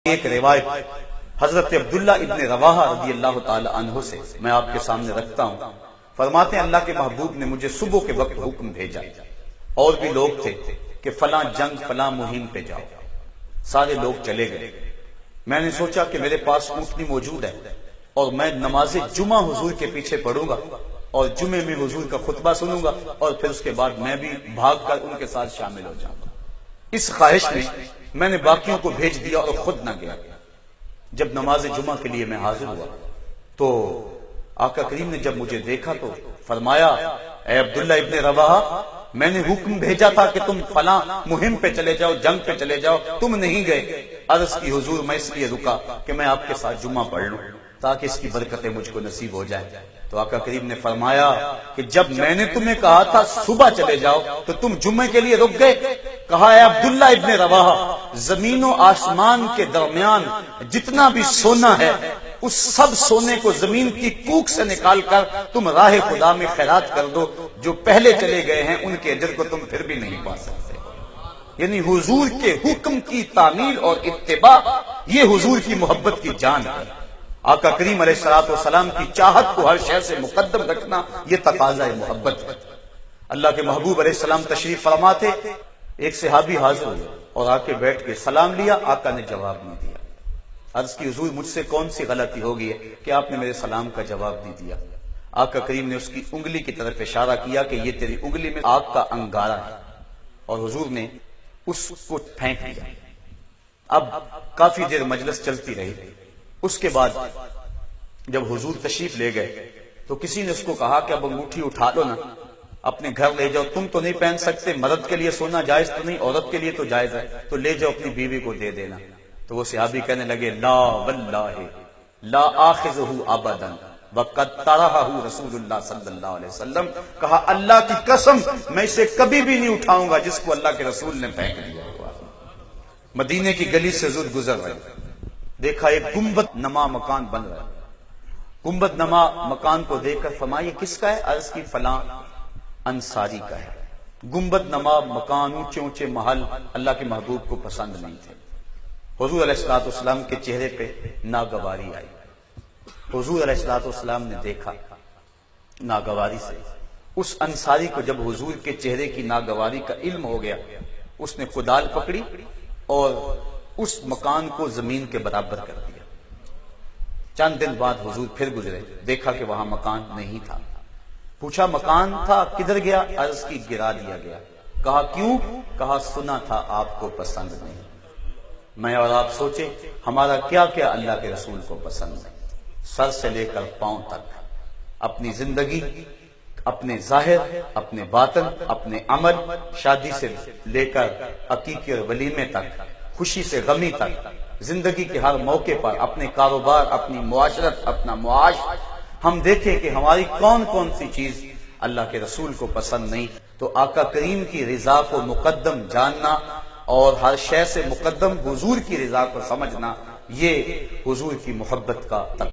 ایک روایت حضرت عبداللہ ابن رواحہ رضی اللہ تعالی عنہ سے میں آپ کے سامنے رکھتا ہوں۔ فرماتے ہیں اللہ کے محبوب نے مجھے صبح کے وقت حکم بھیجا، اور بھی لوگ تھے کہ فلاں جنگ فلاں مہم پہ جاؤ، سارے لوگ چلے گئے۔ میں نے سوچا کہ میرے پاس اونٹنی موجود ہے اور میں نماز جمعہ حضور کے پیچھے پڑھوں گا اور جمعے میں حضور کا خطبہ سنوں گا، اور پھر اس کے بعد میں بھی بھاگ کر ان کے ساتھ شامل ہو جاؤں گا۔ اس خواہش میں نے باقیوں کو بھیج دیا اور خود نہ گیا۔ جب نماز جمعہ کے لیے میں حاضر ہوا تو آقا کریم نے جب مجھے دیکھا تو فرمایا، اے عبداللہ ابن رواحہ، میں نے حکم بھیجا تھا کہ تم فلاں مہم پہ چلے جاؤ، جنگ پہ چلے جاؤ، تم نہیں گئے۔ عرض کی حضور میں اس لیے رکا کہ میں آپ کے ساتھ جمعہ پڑھ لوں تاکہ اس کی برکتیں مجھ کو نصیب ہو جائیں۔ تو آقا کریم نے فرمایا کہ جب میں نے تمہیں کہا تھا صبح چلے جاؤ تو تم جمعے کے لیے رک گئے۔ کہا، اے عبداللہ ابن رواحہ، زمین و آسمان کے درمیان جتنا بھی سونا ہے اس سب سونے کو زمین کی کوکھ سے نکال کر تم راہ خدا میں خیرات کر دو، جو پہلے چلے گئے ہیں ان کے اجر کو تم پھر بھی نہیں پا سکتے۔ یعنی حضور کے حکم کی تعمیل اور اتباع، یہ حضور کی محبت کی جان ہے۔ آقا کریم علیہ الصلوۃ والسلام کی چاہت کو ہر شے سے مقدم رکھنا یہ تقاضا محبت ہے۔ اللہ کے محبوب علیہ السلام تشریف فرما تھے، ایک صحابی حاضر ہوئے اور آ کے بیٹھ کے سلام لیا، آقا نے جواب نہیں دیا۔ عرض کی حضور مجھ سے کون سی غلطی ہو گئی ہے کہ آپ نے میرے سلام کا جواب نہیں دیا؟ آقا کریم نے اس کی انگلی کی طرف اشارہ کیا کہ یہ تیری انگلی میں آگ کا انگارہ ہے، اور حضور نے اس کو پھینک دیا۔ اب کافی دیر مجلس چلتی رہی۔ اس کے بعد جب حضور تشریف لے گئے تو کسی نے اس کو کہا کہ اب انگوٹھی اٹھا لو نا، اپنے گھر لے جاؤ، تم تو نہیں پہن سکتے، مرد کے لیے سونا جائز تو نہیں، عورت کے لیے تو جائز ہے، تو لے جاؤ اپنی بیوی کو دے دینا۔ تو وہ صحابی کہنے لگے، لا واللہ لا آخذہ ابدا وقد طرحہ رسول اللہ صلی اللہ علیہ وسلم، کہا اللہ کی قسم میں اسے کبھی بھی نہیں اٹھاؤں گا جس کو اللہ کے رسول نے پھینک دیا۔ مدینے کی گلی سے زود گزر رہے، دیکھا ایک گنبد نما مکان بن رہا ہے۔ گنبد نما مکان کو دیکھ کر فرمایا، یہ کس کا ہے؟ عرض کی فلاں انصاری کا ہے۔ گنبد نما مکان، اونچے اونچے محل اللہ کے محبوب کو پسند نہیں تھے۔ حضور علیہ الصلوۃ والسلام کے چہرے پہ ناگواری آئی۔ حضور علیہ الصلوۃ والسلام نے دیکھا ناگواری سے اس انصاری کو، جب حضور کے چہرے کی ناگواری کا علم ہو گیا، اس نے کدال پکڑی اور اس مکان کو زمین کے برابر کر دیا۔ چند دن بعد حضور پھر گزرے، دیکھا کہ وہاں مکان نہیں تھا۔ پوچھا مکان تھا کدھر گیا؟ عرض کی گرا دیا گیا۔ کہا کیوں؟ کہا سنا تھا آپ کو پسند نہیں۔ میں اور آپ سوچے ہمارا کیا کیا اللہ کے رسول کو پسند ہے، سر سے لے کر پاؤں تک، اپنی زندگی، اپنے ظاہر، اپنے باطن، اپنے عمل، شادی سے لے کر عقیقے اور ولیمے تک، خوشی سے غمی تک، زندگی کے ہر موقع پر، اپنے کاروبار، اپنی معاشرت، اپنا معاش، ہم دیکھیں کہ ہماری کون کون سی چیز اللہ کے رسول کو پسند نہیں۔ تو آقا کریم کی رضا کو مقدم جاننا اور ہر شے سے مقدم حضور کی رضا کو سمجھنا، یہ حضور کی محبت کا